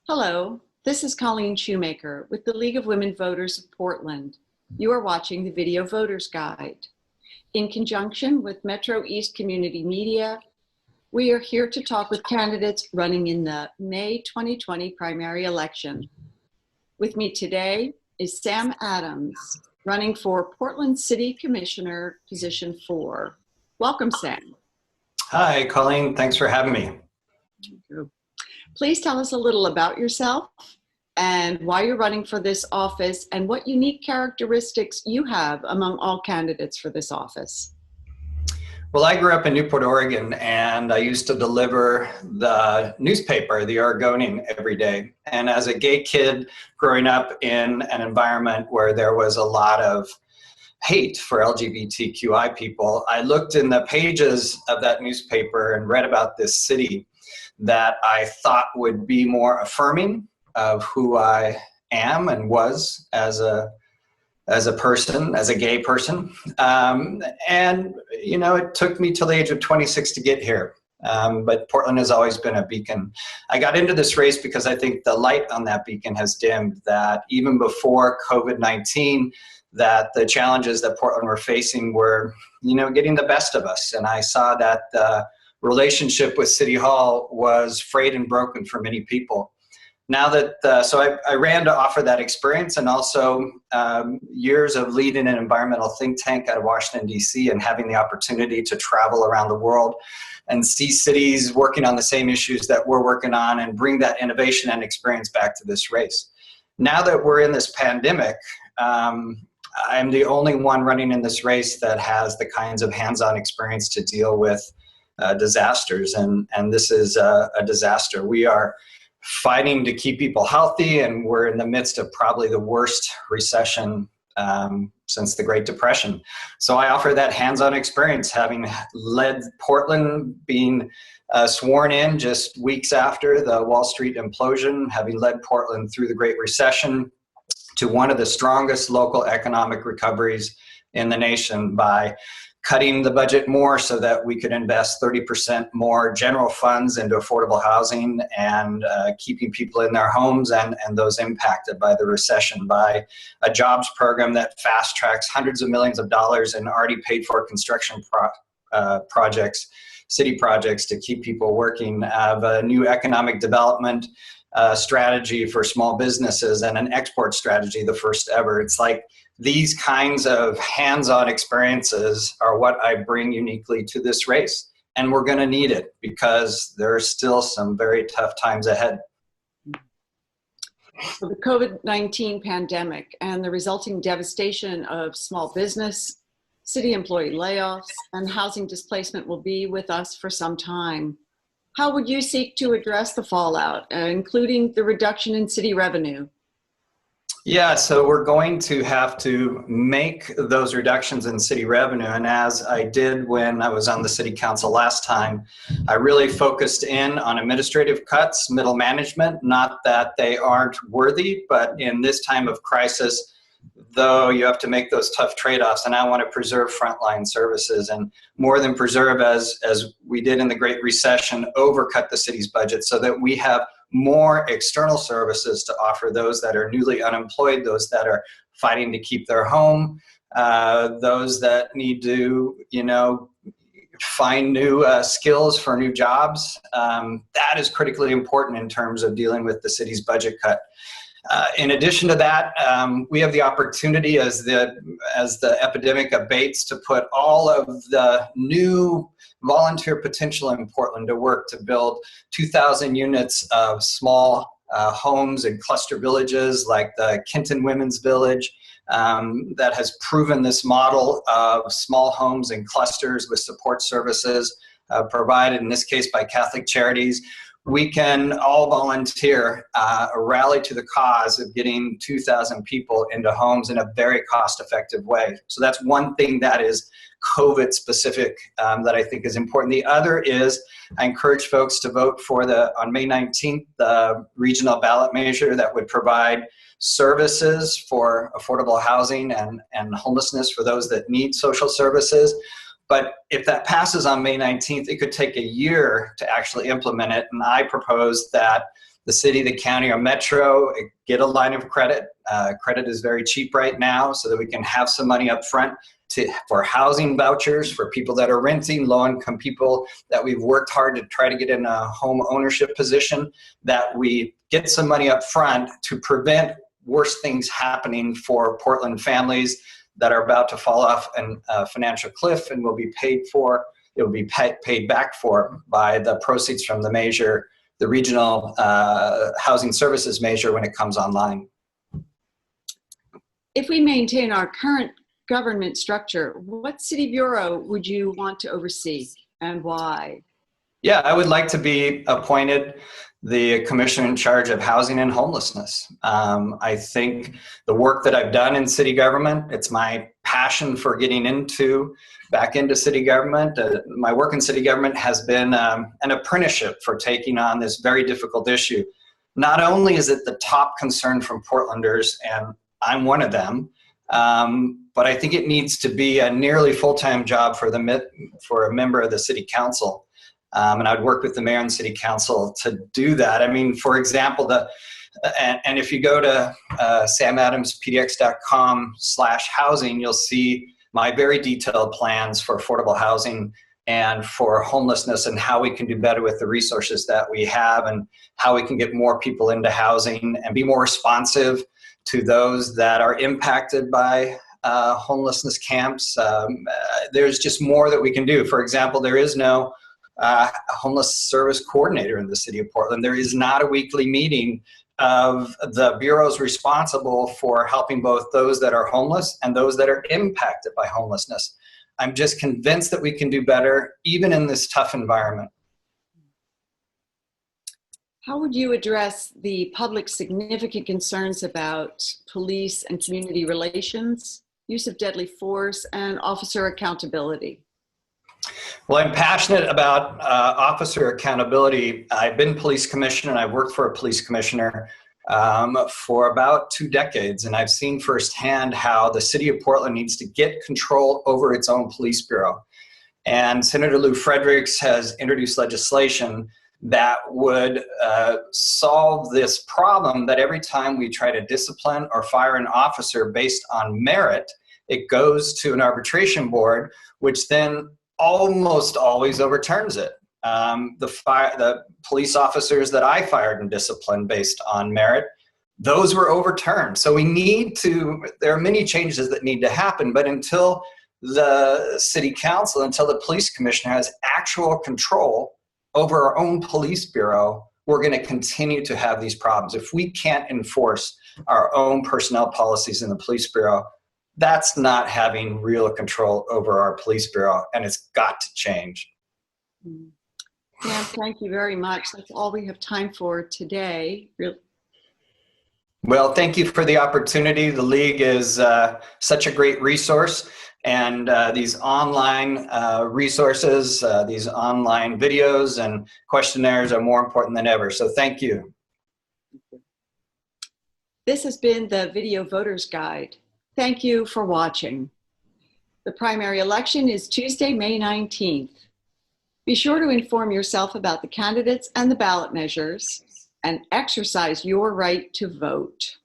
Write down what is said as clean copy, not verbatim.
Hello, this is Colleen Shoemaker with the League of Women Voters of Portland. You are watching the Video Voters Guide. In conjunction with MetroEast Community Media, we are here to talk with candidates running in the May 2020 primary election. With me today is Sam Adams, running for Portland City Commissioner, Position 4. Welcome, Sam. Hi, Colleen. Thanks for having me. Thank you. Please tell us a little about yourself and why you're running for this office and what unique characteristics you have among all candidates for this office. Well, I grew up in Newport, Oregon, and I used to deliver the newspaper, the Oregonian, every day. And as a gay kid growing up in an environment where there was a lot of hate for LGBTQI people, I looked in the pages of that newspaper and read about this city that I thought would be more affirming of who I am and was as a person, as a gay person. And, you know, it took me till the age of 26 to get here. But Portland has always been a beacon. I got into this race because I think the light on that beacon has dimmed, that even before COVID-19, that the challenges that Portland were facing were, you know, getting the best of us. And I saw that the relationship with City Hall was frayed and broken for many people. Now that, so I ran to offer that experience, and also years of leading an environmental think tank out of Washington, D.C., and having the opportunity to travel around the world and see cities working on the same issues that we're working on and bring that innovation and experience back to this race. Now that we're in this pandemic, I'm the only one running in this race that has the kinds of hands-on experience to deal with disasters, and this is a disaster. We are fighting to keep people healthy, and we're in the midst of probably the worst recession since the Great Depression. So I offer that hands-on experience, having led Portland, being sworn in just weeks after the Wall Street implosion, having led Portland through the Great Recession to one of the strongest local economic recoveries in the nation by cutting the budget more so that we could invest 30% more general funds into affordable housing and keeping people in their homes and those impacted by the recession, by a jobs program that fast tracks hundreds of millions of dollars in already paid for construction projects, city projects to keep people working, of a new economic development strategy for small businesses and an export strategy, the first ever. It's like these kinds of hands-on experiences are what I bring uniquely to this race. And we're going to need it because there are still some very tough times ahead. The COVID-19 pandemic and the resulting devastation of small business, city employee layoffs, and housing displacement will be with us for some time. How would you seek to address the fallout, including the reduction in city revenue? Yeah, so we're going to have to make those reductions in city revenue. And as I did when I was on the city council last time, I really focused in on administrative cuts, middle management, not that they aren't worthy, but in this time of crisis, though you have to make those tough trade-offs, and I want to preserve frontline services, and more than preserve, as we did in the Great Recession, overcut the city's budget so that we have more external services to offer those that are newly unemployed, those that are fighting to keep their home, those that need to, you know, find new skills for new jobs. That is critically important in terms of dealing with the city's budget cut. In addition to that, we have the opportunity as the epidemic abates to put all of the new volunteer potential in Portland to work to build 2,000 units of small homes and cluster villages like the Kenton Women's Village that has proven this model of small homes and clusters with support services provided, in this case, by Catholic Charities. We can all volunteer, rally to the cause of getting 2,000 people into homes in a very cost-effective way. So that's one thing that is COVID-specific that I think is important. The other is I encourage folks to vote for on May 19th, the regional ballot measure that would provide services for affordable housing and homelessness for those that need social services. But if that passes on May 19th, it could take a year to actually implement it. And I propose that the city, the county, or metro, get a line of credit. Credit is very cheap right now, so that we can have some money up front for housing vouchers for people that are renting, low-income people that we've worked hard to try to get in a home ownership position, that we get some money up front to prevent worse things happening for Portland families that are about to fall off a financial cliff and will be paid for. It will be paid back for by the proceeds from the measure, the regional housing services measure, when it comes online. If we maintain our current government structure, what city bureau would you want to oversee and why? Yeah, I would like to be appointed the commissioner in charge of housing and homelessness. I think the work that I've done in city government, it's my passion for getting back into city government. My work in city government has been an apprenticeship for taking on this very difficult issue. Not only is it the top concern from Portlanders, and I'm one of them, but I think it needs to be a nearly full-time job for a member of the city council. And I'd work with the mayor and city council to do that. I mean, for example, and if you go to samadamspdx.com/housing, you'll see my very detailed plans for affordable housing and for homelessness, and how we can do better with the resources that we have, and how we can get more people into housing and be more responsive to those that are impacted by homelessness camps. There's just more that we can do. For example, there is no homeless service coordinator in the city of Portland. There is not a weekly meeting of the bureaus responsible for helping both those that are homeless and those that are impacted by homelessness. I'm just convinced that we can do better, even in this tough environment. How would you address the public's significant concerns about police and community relations, use of deadly force, and officer accountability? Well, I'm passionate about officer accountability. I've been police commissioner, and I've worked for a police commissioner for about 2 decades, and I've seen firsthand how the city of Portland needs to get control over its own police bureau. And Senator Lou Fredericks has introduced legislation that would solve this problem, that every time we try to discipline or fire an officer based on merit, it goes to an arbitration board, which then almost always overturns it. The police officers that I fired and disciplined based on merit, those were overturned. So there are many changes that need to happen, but until the city council, until the police commissioner has actual control over our own police bureau, we're going to continue to have these problems. If we can't enforce our own personnel policies in the police bureau, that's not having real control over our police bureau, and it's got to change. Yeah, thank you very much. That's all we have time for today. Well, thank you for the opportunity. The League is such a great resource, and these online resources, these online videos and questionnaires are more important than ever. So thank you. This has been the Video Voters Guide. Thank you for watching. The primary election is Tuesday, May 19th. Be sure to inform yourself about the candidates and the ballot measures, and exercise your right to vote.